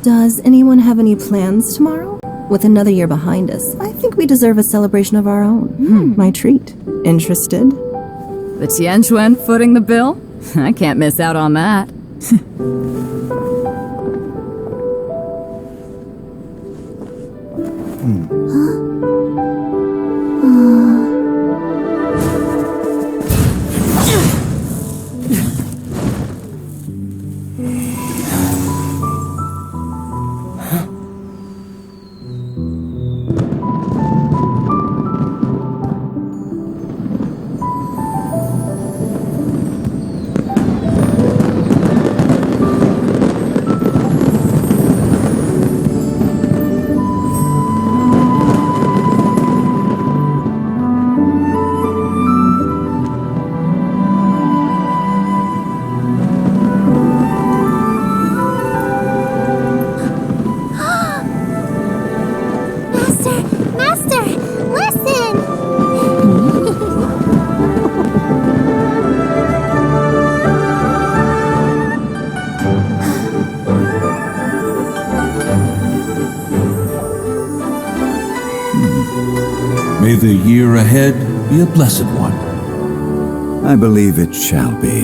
Does anyone have any plans tomorrow? With another year behind us, I think we deserve a celebration of our own. My treat. Interested? The Tianquan footing the bill? I can't miss out on that. Master, listen! May the year ahead be a blessed one. I believe it shall be.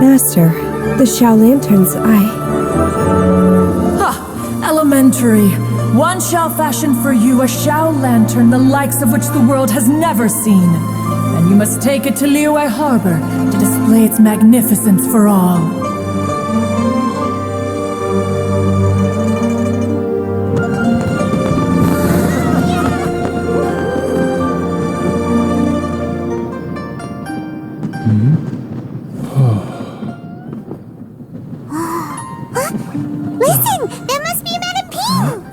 Master, the Xiao Lanterns, Elementary. One shall fashion for you a Xiao Lantern the likes of which the world has never seen. And you must take it to Liyue Harbor to display its magnificence for all. Listen! That must be Madame Ping!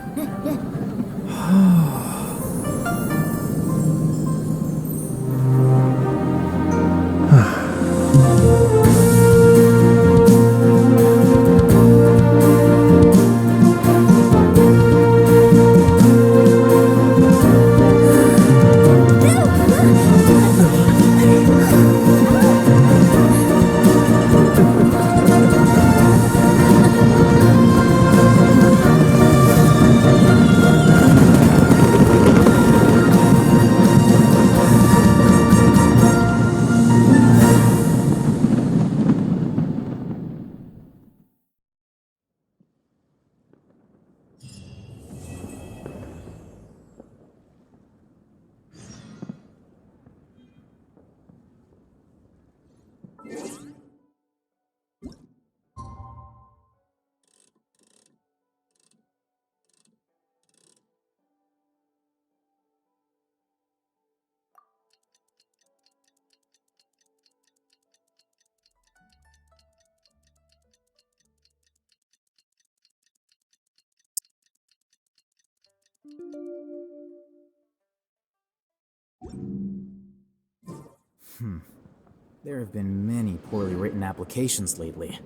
There have been many poorly written applications lately.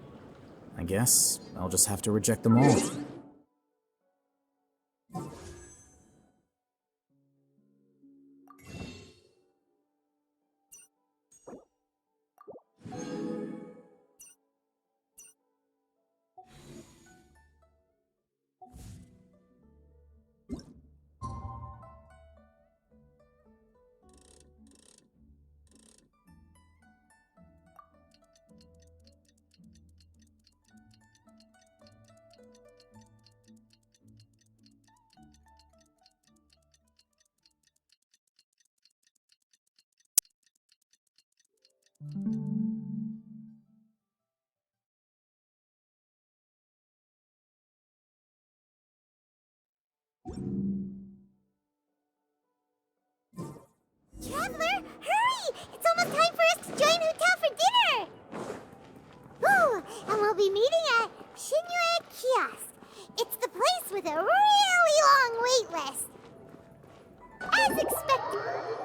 I guess I'll just have to reject them all. Traveler, hurry! It's almost time for us to join Hotel for dinner! Ooh, and we'll be meeting at Shinue Kiosk. It's the place with a really long wait list. As expected.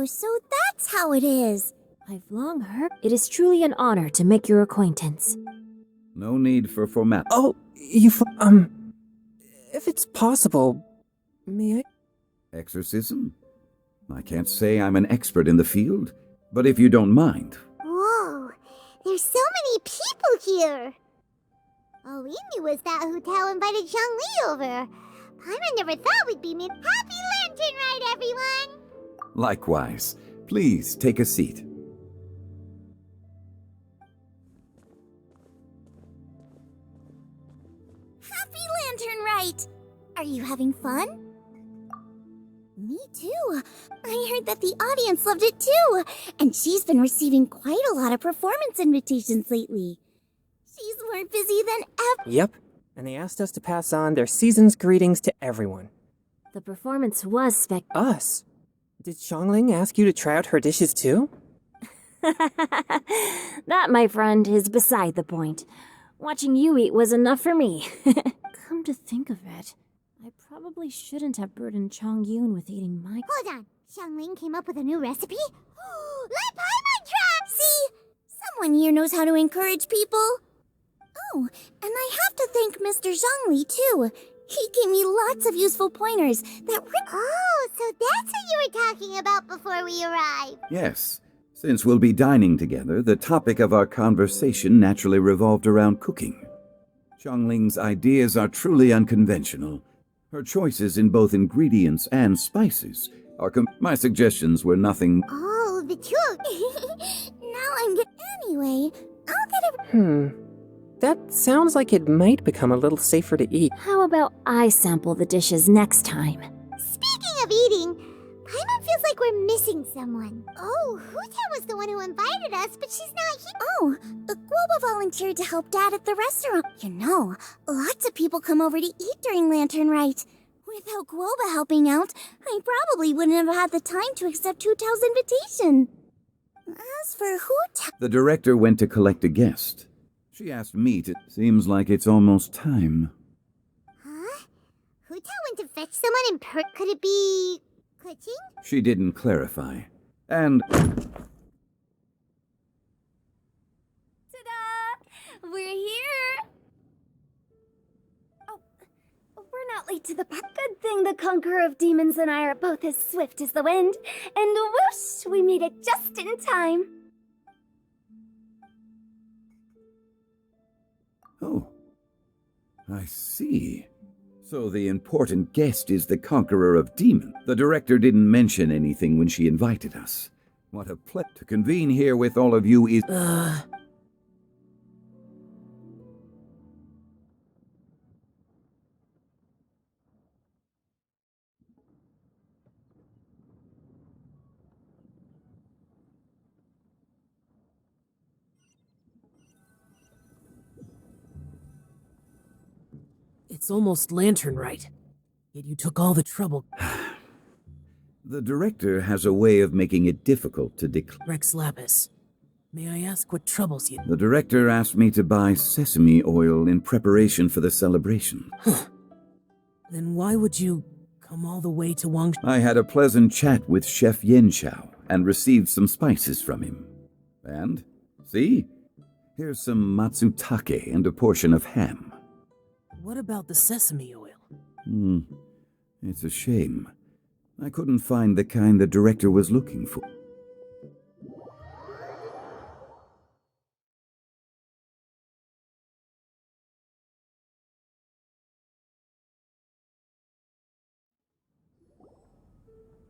Oh, so that's how it is. I've long heard. It is truly an honor to make your acquaintance. No need for formality. Oh, if it's possible, may I? Exorcism? I can't say I'm an expert in the field, but if you don't mind. Whoa, there's so many people here. All we knew was that Hu invited Zhongli over. Paimon never thought we'd be mid. Happy Lantern Rite, everyone! Likewise. Please take a seat. Happy Lantern Rite! Are you having fun? Me too. I heard that the audience loved it too. And she's been receiving quite a lot of performance invitations lately. She's more busy than ever. Yep, and they asked us to pass on their season's greetings to everyone. The performance was Us? Did Xiangling ask you to try out her dishes too? That, my friend, is beside the point. Watching you eat was enough for me. Come to think of it, I probably shouldn't have burdened Chong Yun with eating my— Hold on. Xiangling came up with a new recipe? Let Paimon try! See? Someone here knows how to encourage people. Oh, and I have to thank Mr. Zhongli, too. He gave me lots of useful pointers that Oh, so that's what you were talking about before we arrived. Yes. Since we'll be dining together, the topic of our conversation naturally revolved around cooking. Xiangling's ideas are truly unconventional. Her choices in both ingredients and spices are my suggestions were nothing. Oh, the truth. Now I'm good. Anyway, I'll get a... That sounds like it might become a little safer to eat. How about I sample the dishes next time? Speaking of eating, Paimon feels like we're missing someone. Oh, Hu was the one who invited us, but she's not here. Oh, Guoba volunteered to help Dad at the restaurant. You know, lots of people come over to eat during Lantern Rite. Without Guoba helping out, I probably wouldn't have had the time to accept Hu Tao's invitation. As for Hu Tao... The director went to collect a guest. She asked me to... Seems like it's almost time. Huh? Hu Tao went to fetch someone in Could it be... cooking? She didn't clarify. And... Ta-da! We're here! Oh, we're not late to the park. Good thing the Conqueror of Demons and I are both as swift as the wind. And whoosh, we made it just in time. Oh. I see. So the important guest is the Conqueror of Demons. The director didn't mention anything when she invited us. What a pleasure to convene here with all of you is... It's almost Lantern Rite, yet you took all the trouble. The director has a way of making it difficult to declare. Rex Lapis, may I ask what troubles you? The director asked me to buy sesame oil in preparation for the celebration. Then why would you come all the way to Wang? I had a pleasant chat with Chef Yen Chao and received some spices from him. And, see? Here's some matsutake and a portion of ham. What about the sesame oil? It's a shame. I couldn't find the kind the director was looking for.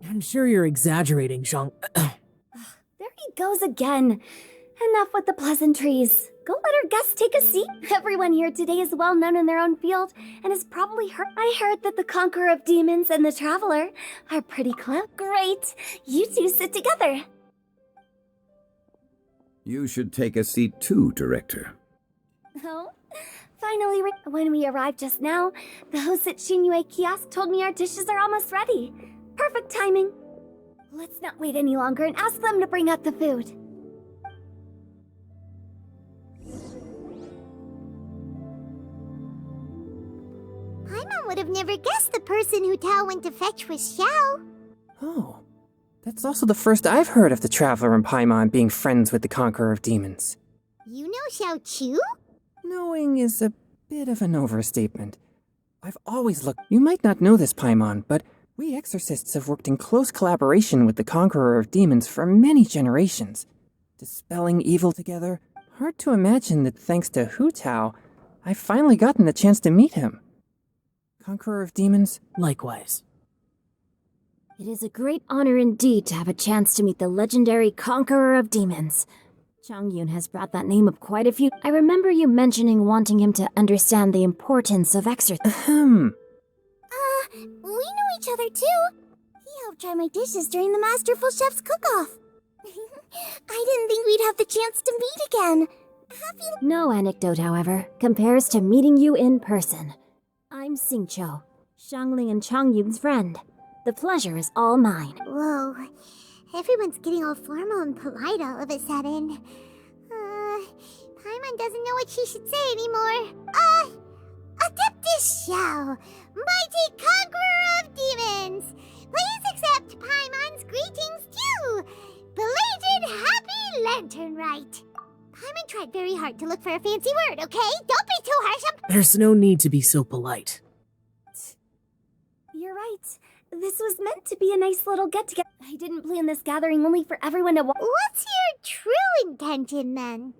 I'm sure you're exaggerating, Zhang. There he goes again. Enough with the pleasantries. Go let our guests take a seat. Everyone here today is well known in their own field and has probably heard. I heard that the Conqueror of Demons and the Traveler are pretty close. Great. You two sit together. You should take a seat too, director. Oh, finally, when we arrived just now, the host at Xinyue Kiosk told me our dishes are almost ready. Perfect timing. Let's not wait any longer and ask them to bring out the food. Paimon would have never guessed the person Hu Tao went to fetch was Xiao. Oh, That's also the first I've heard of the Traveler and Paimon being friends with the Conqueror of Demons. You know Xiao Chu? Knowing is a bit of an overstatement. I've always looked... You might not know this, Paimon, but we exorcists have worked in close collaboration with the Conqueror of Demons for many generations. Dispelling evil together. Hard to imagine that thanks to Hu Tao, I've finally gotten the chance to meet him. Conqueror of Demons? Likewise. It is a great honor indeed to have a chance to meet the legendary Conqueror of Demons. Changyun has brought that name up quite a few. I remember you mentioning wanting him to understand the importance of exorcism. We know each other too. He helped try my dishes during the Masterful Chef's cook-off. I didn't think we'd have the chance to meet again. Have you... No anecdote, however, compares to meeting you in person. I'm Xingqiu, Xiangling and Changyun's friend. The pleasure is all mine. Whoa. Everyone's getting all formal and polite all of a sudden. Paimon doesn't know what she should say anymore. Adeptus Xiao, mighty conqueror of demons! Please accept Paimon's greetings too! Belated Happy Lantern Rite! Paimon tried very hard to look for a fancy word, okay? Don't be too harsh. There's no need to be so polite. You're right. This was meant to be a nice little get-together. I didn't plan this gathering only for everyone to What's your true intention, then?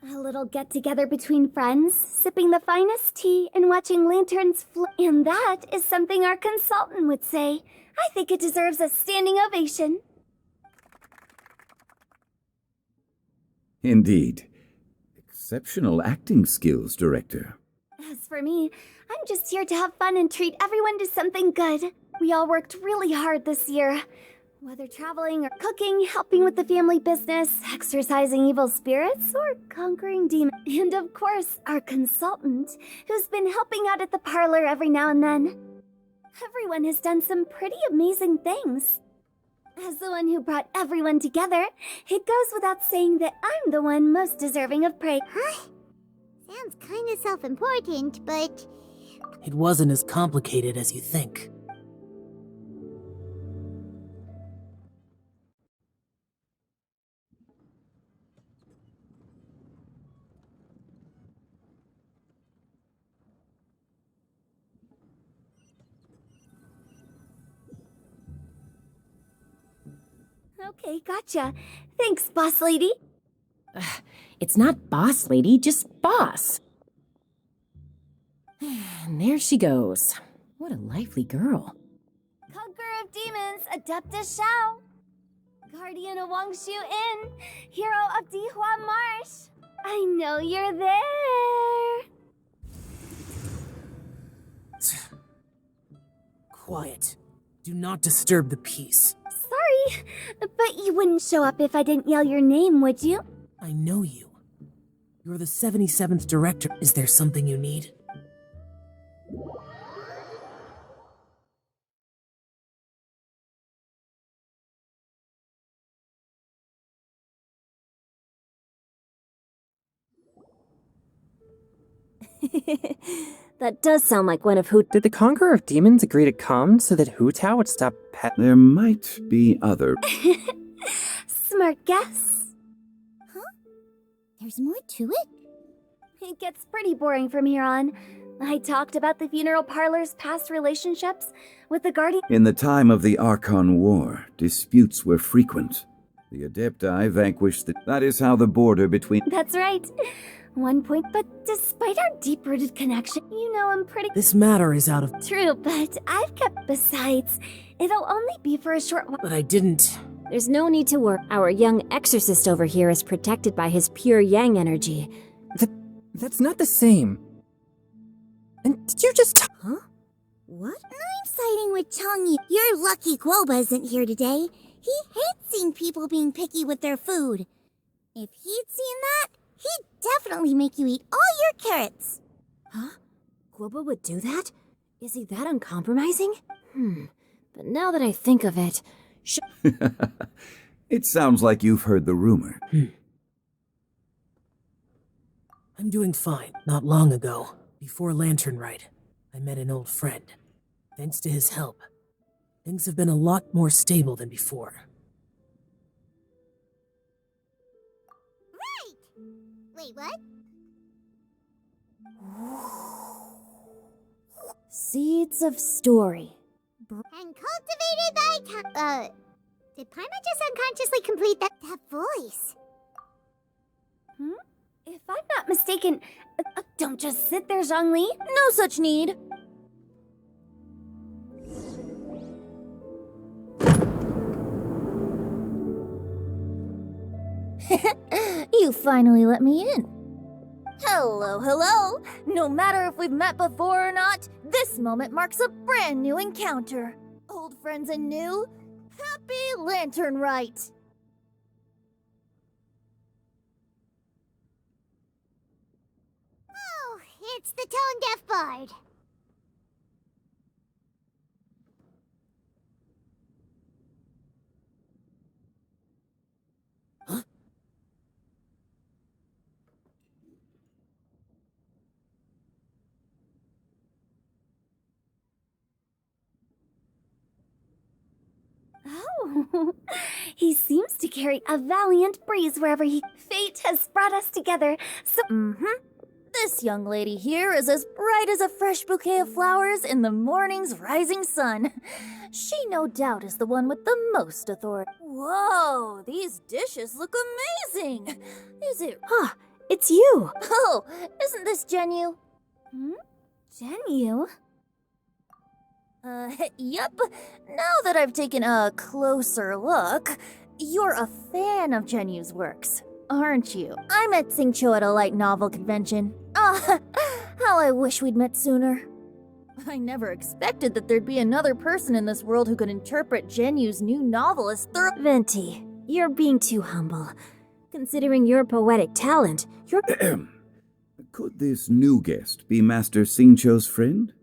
A little get-together between friends, sipping the finest tea and watching lanterns And that is something our consultant would say. I think it deserves a standing ovation. Indeed. Exceptional acting skills, Director. As for me, I'm just here to have fun and treat everyone to something good. We all worked really hard this year. Whether traveling or cooking, helping with the family business, exorcising evil spirits, or conquering demons. And of course, our consultant, who's been helping out at the parlor every now and then. Everyone has done some pretty amazing things. As the one who brought everyone together, it goes without saying that I'm the one most deserving of praise. Huh? Sounds kinda self-important, but... It wasn't as complicated as you think. Okay, gotcha. Thanks, boss lady. It's not boss lady, just boss. And there she goes. What a lively girl. Conqueror of Demons, Adeptus Xiao. Guardian of Wangshu Inn, hero of Dihua Marsh. I know you're there. Quiet. Do not disturb the peace. Sorry, but you wouldn't show up if I didn't yell your name, would you? I know you. You're the 77th director. Is there something you need? That does sound like one of Hu... Did the Conqueror of Demons agree to come so that Hu Tao would stop There might be other... Smart guess. Huh? There's more to it? It gets pretty boring from here on. I talked about the funeral parlor's past relationships with the Guardian... In the time of the Archon War, disputes were frequent. The Adepti vanquished the... That is how the border between... That's right. One point, but despite our deep-rooted connection, you know I'm pretty... This matter is out of... True, but I've kept... Besides, it'll only be for a short while. But I didn't... There's no need to worry. Our young exorcist over here is protected by his pure yang energy. That's not the same. And did you just... Huh? What? I'm siding with Changyi. You're lucky Guoba isn't here today. He hates seeing people being picky with their food. If he'd seen that, he'd definitely make you eat all your carrots. Huh? Guoba would do that? Is he that uncompromising? But now that I think of it... It sounds like you've heard the rumor. I'm doing fine. Not long ago, before Lantern Rite, I met an old friend. Thanks to his help, things have been a lot more stable than before. Wait, what? Seeds of story. And cultivated by time. Did Paimon just unconsciously complete that voice? If I'm not mistaken, don't just sit there, Zhongli. No such need. You finally let me in. Hello, hello. No matter if we've met before or not, this moment marks a brand new encounter. Old friends and new, happy Lantern Rite. Oh, it's the Tone Deaf Bard. Oh, he seems to carry a valiant breeze wherever he... Fate has brought us together, so... This young lady here is as bright as a fresh bouquet of flowers in the morning's rising sun. She no doubt is the one with the most authority. Whoa, these dishes look amazing! Is it... It's you! Oh, isn't this Genu? Genu? Yep. Now that I've taken a closer look, you're a fan of Genu's works, aren't you? I met Xingqiu at a light novel convention. Ah, how I wish we'd met sooner. I never expected that there'd be another person in this world who could interpret Genu's new novel as thorough. Venti, you're being too humble. Considering your poetic talent, you're... Could this new guest be Master Xingqiu's friend?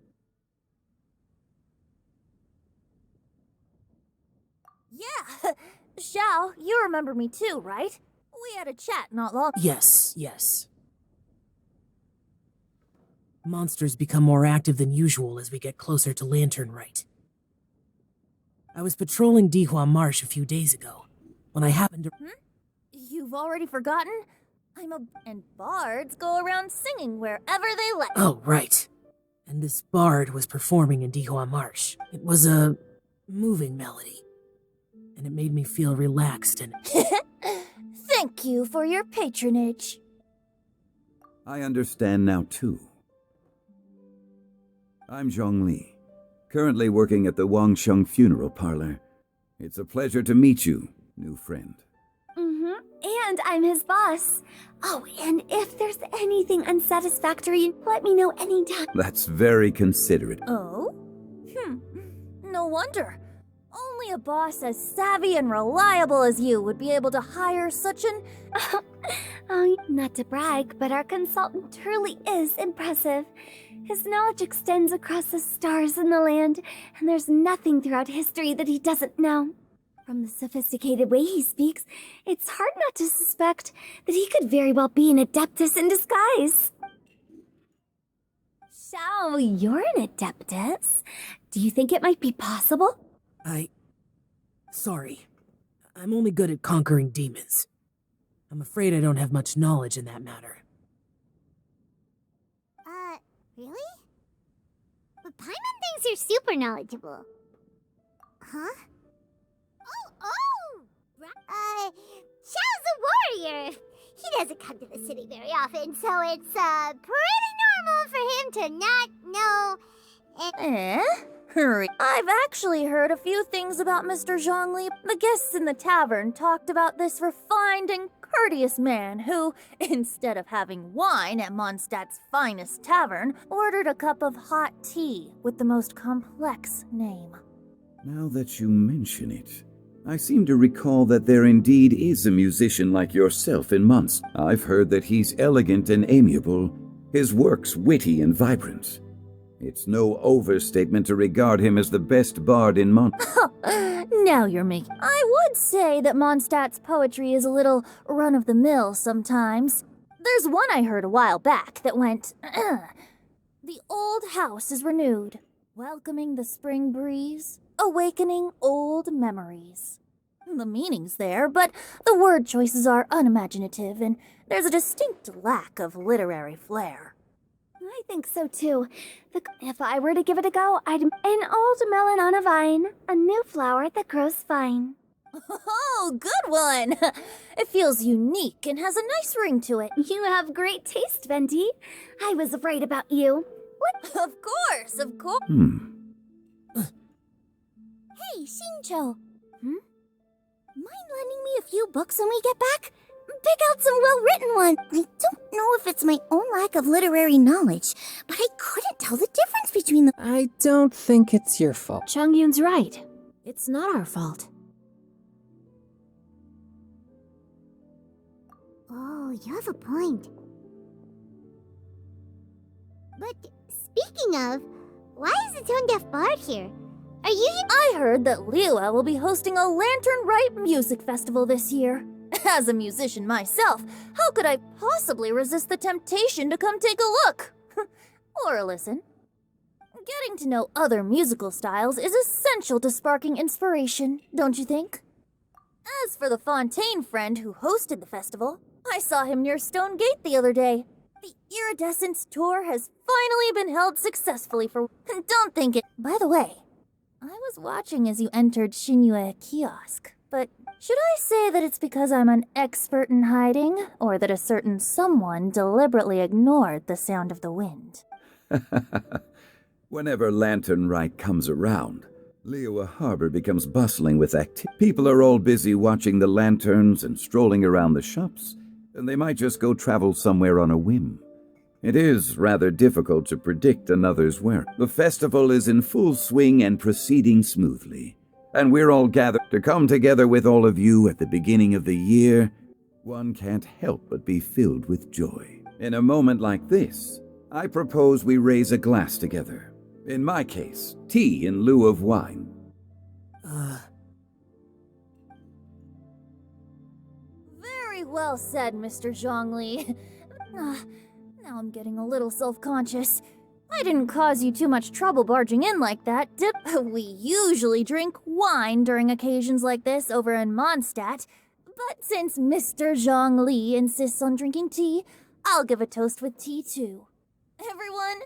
Yeah, Xiao, you remember me too, right? We had a chat not long. Yes. Monsters become more active than usual as we get closer to Lantern Rite. I was patrolling Dihua Marsh a few days ago, when I happened to... You've already forgotten? And bards go around singing wherever they like. Oh, right. And this bard was performing in Dihua Marsh. It was a moving melody, and it made me feel relaxed and... Thank you for your patronage. I understand now, too. I'm Zhongli, currently working at the Wangsheng Funeral Parlor. It's a pleasure to meet you, new friend. And I'm his boss. Oh, and if there's anything unsatisfactory, let me know anytime. That's very considerate. Oh? No wonder. Only a boss as savvy and reliable as you would be able to hire such an... not to brag, but our consultant truly is impressive. His knowledge extends across the stars and the land, and there's nothing throughout history that he doesn't know. From the sophisticated way he speaks, it's hard not to suspect that he could very well be an Adeptus in disguise. Xiao, you're an Adeptus. Do you think it might be possible? Sorry. I'm only good at conquering demons. I'm afraid I don't have much knowledge in that matter. Really? But Paimon thinks you're super knowledgeable. Huh? Xiao's a warrior. He doesn't come to the city very often, so it's, pretty normal for him to not know... Hurry. I've actually heard a few things about Mr. Zhongli. The guests in the tavern talked about this refined and courteous man who, instead of having wine at Mondstadt's finest tavern, ordered a cup of hot tea with the most complex name. Now that you mention it, I seem to recall that there indeed is a musician like yourself in Mondstadt. I've heard that he's elegant and amiable, his works witty and vibrant. It's no overstatement to regard him as the best bard in Mondstadt. Now you're making... I would say that Mondstadt's poetry is a little run-of-the-mill sometimes. There's one I heard a while back that went... The old house is renewed, welcoming the spring breeze, awakening old memories. The meaning's there, but the word choices are unimaginative, and there's a distinct lack of literary flair. I think so too. If I were to give it a go, I'd an old melon on a vine, a new flower that grows fine. Oh, good one! It feels unique and has a nice ring to it. You have great taste, Venti. I was right about you. What? Of course, of course. Hey, Shincho. Mind lending me a few books when we get back? Pick out some well-written ones. I don't know if it's my own lack of literary knowledge, but I couldn't tell the difference between them. I don't think it's your fault. Chongyun's right. It's not our fault. Oh, you have a point. But speaking of, why is the tone-deaf bard here? Are you... I heard that Liyue will be hosting a Lantern Rite music festival this year. As a musician myself, how could I possibly resist the temptation to come take a look? Or listen. Getting to know other musical styles is essential to sparking inspiration, don't you think? As for the Fontaine friend who hosted the festival, I saw him near Stone Gate the other day. The Iridescence tour has finally been held successfully for... Don't think it... By the way, I was watching as you entered Shinyue Kiosk, but should I say that it's because I'm an expert in hiding, or that a certain someone deliberately ignored the sound of the wind? Whenever Lantern Rite comes around, Liyue Harbor becomes bustling with activity. People are all busy watching the lanterns and strolling around the shops, and they might just go travel somewhere on a whim. It is rather difficult to predict another's work. The festival is in full swing and proceeding smoothly, and we're all gathered to come together with all of you at the beginning of the year. One can't help but be filled with joy. In a moment like this, I propose we raise a glass together. In my case, tea in lieu of wine. Very well said, Mr. Zhongli. Now I'm getting a little self-conscious. I didn't cause you too much trouble barging in like that, did we? Usually drink wine during occasions like this over in Mondstadt, but since Mr. Zhongli insists on drinking tea, I'll give a toast with tea too. Everyone,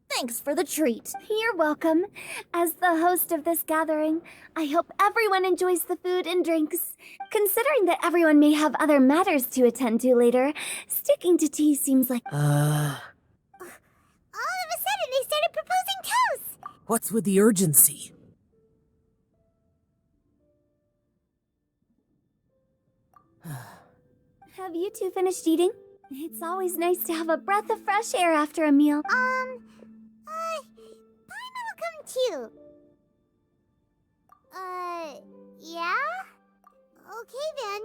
thanks for the treat. You're welcome. As the host of this gathering, I hope everyone enjoys the food and drinks. Considering that everyone may have other matters to attend to later, sticking to tea seems like... All of a sudden, they started proposing toasts! What's with the urgency? Have you two finished eating? It's always nice to have a breath of fresh air after a meal. Paimon will come too. Yeah? Okay then.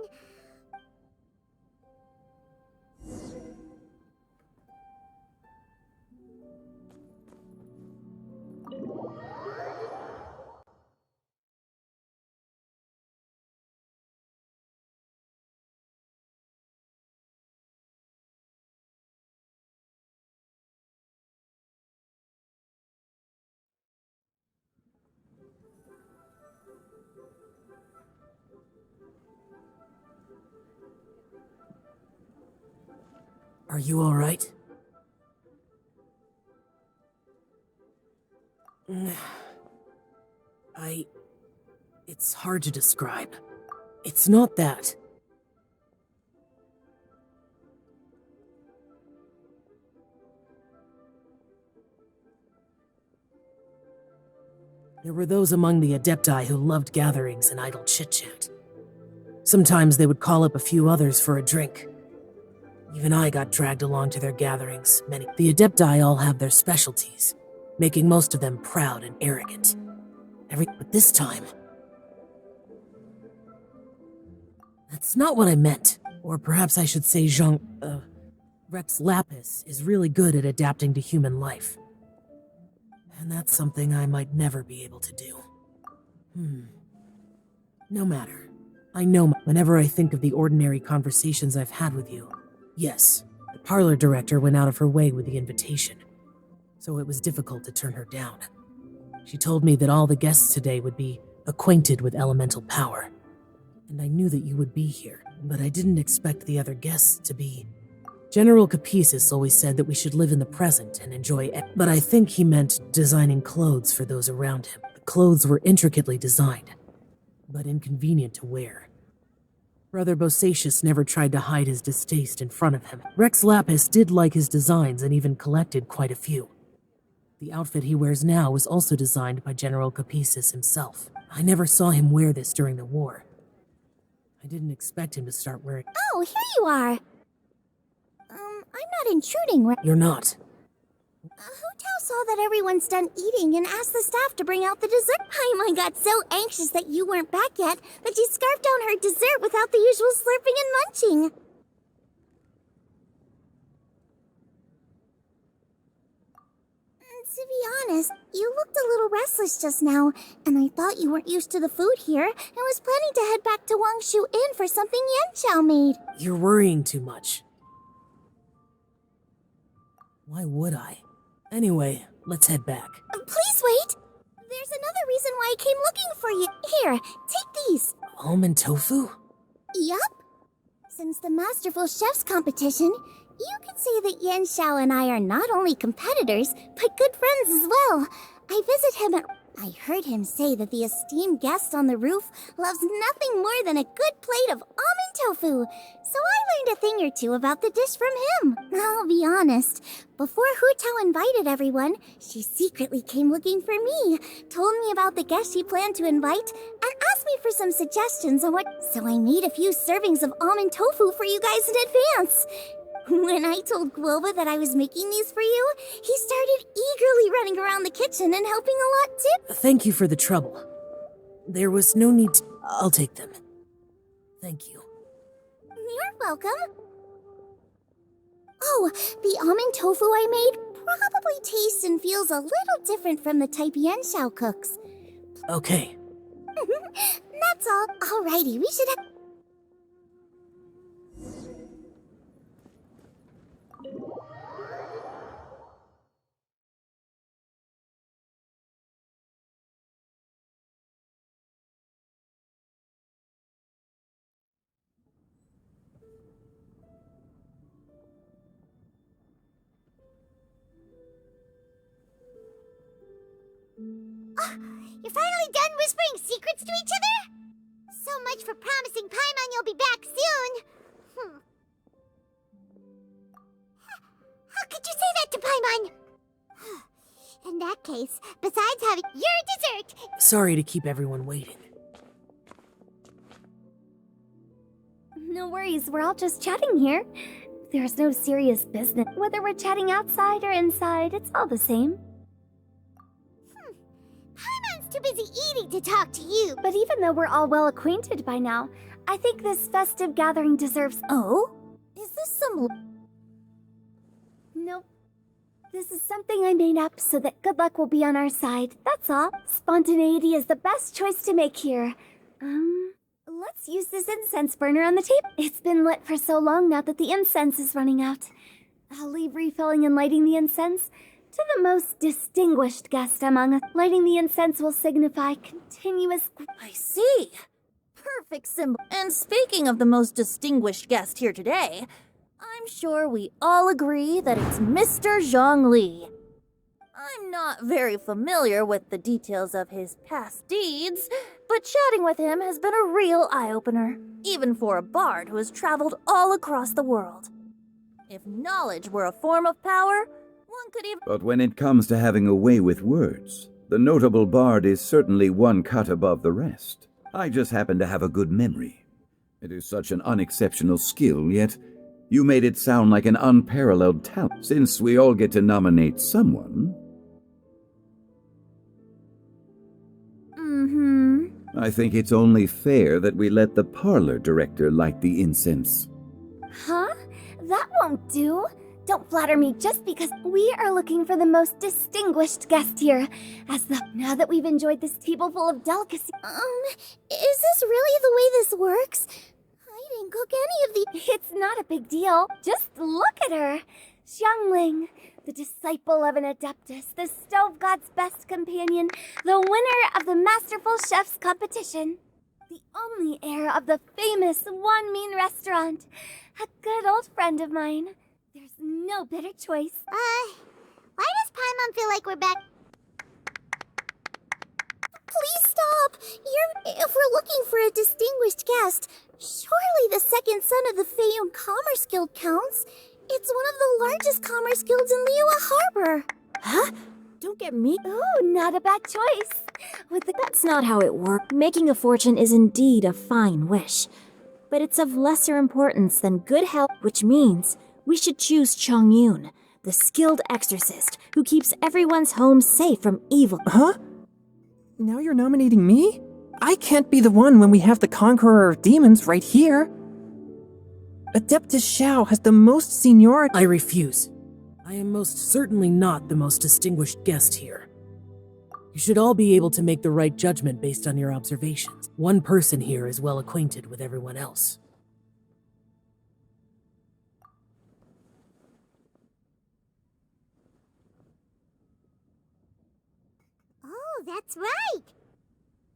Are you all right? It's hard to describe. It's not that. There were those among the Adepti who loved gatherings and idle chit-chat. Sometimes they would call up a few others for a drink. Even I got dragged along to their gatherings. The Adepti all have their specialties, making most of them proud and arrogant. But this time... That's not what I meant. Or perhaps I should say Rex Lapis is really good at adapting to human life. And that's something I might never be able to do. No matter. I know whenever I think of the ordinary conversations I've had with you. Yes, the parlor director went out of her way with the invitation, so it was difficult to turn her down. She told me that all the guests today would be acquainted with elemental power. and I knew that you would be here, but I didn't expect the other guests to be. General Capisis always said that we should live in the present and enjoy it, but I think he meant designing clothes for those around him. The clothes were intricately designed, but inconvenient to wear. Brother Bosacius never tried to hide his distaste in front of him. Rex Lapis did like his designs and even collected quite a few. The outfit he wears now was also designed by General Capisis himself. I never saw him wear this during the war. I didn't expect him to start wearing— Oh, here you are. I'm not intruding, right? You're not. Hu Tao saw that everyone's done eating and asked the staff to bring out the dessert. Paimon got so anxious that you weren't back yet that she scarfed down her dessert without the usual slurping and munching. To be honest, you looked a little restless just now, and I thought you weren't used to the food here and was planning to head back to Wangshu Inn for something Yanchao made. You're worrying too much. Why would I? Anyway, let's head back. Please wait! There's another reason why I came looking for you. Here, take these. Almond tofu? Yup. Since the Masterful Chef's competition, you could say that Yanchao and I are not only competitors, but good friends as well. I visit him at... I heard him say that the esteemed guest on the roof loves nothing more than a good plate of almond tofu, so I learned a thing or two about the dish from him. I'll be honest, before Hu Tao invited everyone, she secretly came looking for me, told me about the guests she planned to invite, and asked me for some suggestions on what... So I made a few servings of almond tofu for you guys in advance. When I told Guoba that I was making these for you, he started eagerly running around the kitchen and helping a lot too. Thank you for the trouble. There was no need to... I'll take them. Thank you. You're welcome. Oh, the almond tofu I made probably tastes and feels a little different from the type Yanchao cooks. Okay. That's all. Alrighty, we should have... You're finally done whispering secrets to each other? So much for promising Paimon you'll be back soon. How could you say that to Paimon? In that case, besides having your dessert... Sorry to keep everyone waiting. No worries, we're all just chatting here. There's no serious business. Whether we're chatting outside or inside, it's all the same. Paimon's too busy eating to talk to you. But even though we're all well acquainted by now, I think this festive gathering deserves... Oh? Is this some... Nope. This is something I made up so that good luck will be on our side, that's all. Spontaneity is the best choice to make here. Let's use this incense burner on the table. It's been lit for so long now that the incense is running out. I'll leave refilling and lighting the incense to the most distinguished guest among us. Lighting the incense will signify continuous... I see. Perfect symbol. And speaking of the most distinguished guest here today, I'm sure we all agree that it's Mr. Zhongli. I'm not very familiar with the details of his past deeds, but chatting with him has been a real eye-opener, even for a bard who has traveled all across the world. If knowledge were a form of power, one could even... But when it comes to having a way with words, the notable bard is certainly one cut above the rest. I just happen to have a good memory. It is such an unexceptional skill, yet you made it sound like an unparalleled talent. Since we all get to nominate someone... I think it's only fair that we let the parlor director light the incense. Huh? That won't do. Don't flatter me just because we are looking for the most distinguished guest here. Now that we've enjoyed this table full of delicacy... Is this really the way this works? I didn't cook any of the... It's not a big deal. Just look at her. Xiangling, the disciple of an adeptus, the stove god's best companion, the winner of the Masterful Chef's competition. the only heir of the famous One Mean restaurant. A good old friend of mine. There's no better choice. Why does Paimon feel like we're back? Please stop! If we're looking for a distinguished guest, surely the second son of the Feyun Commerce Guild counts. It's one of the largest commerce guilds in Liyue Harbor. Huh? Don't get me. Ooh, not a bad choice. That's not how it works. Making a fortune is indeed a fine wish, but it's of lesser importance than good health, which means we should choose Chongyun, the skilled exorcist who keeps everyone's home safe from evil. Huh? Now you're nominating me? I can't be the one when we have the Conqueror of Demons right here. Adeptus Shao has the most seniority. I refuse. I am most certainly not the most distinguished guest here. You should all be able to make the right judgment based on your observations. One person here is well acquainted with everyone else. Oh, that's right.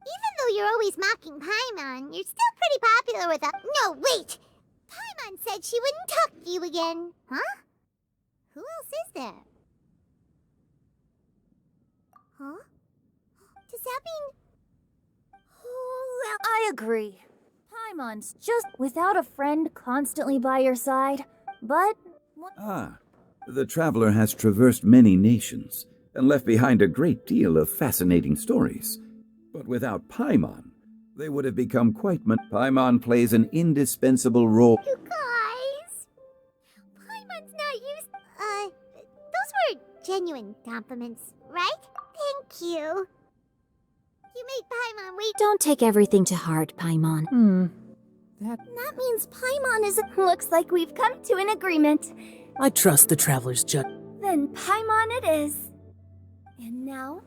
Even though you're always mocking Paimon, you're still pretty popular with No, wait! Paimon said she wouldn't talk to you again. Huh? Who else is there? Huh? Does that mean... Oh, well, I agree. Paimon's just without a friend constantly by your side. But... The traveler has traversed many nations and left behind a great deal of fascinating stories. But without Paimon, they would have become quite... Paimon plays an indispensable role. You guys! Paimon's not used... those were genuine compliments, right? Thank you. You made Paimon wait... Don't take everything to heart, Paimon. That means Paimon is... Looks like we've come to an agreement. I trust the traveler's judgment. Then Paimon it is. And now,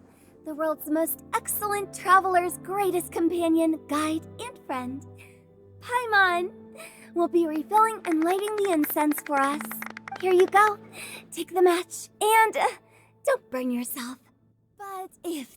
the world's most excellent traveler's greatest companion, guide, and friend, Paimon, will be refilling and lighting the incense for us. Here you go. Take the match, and don't burn yourself. But if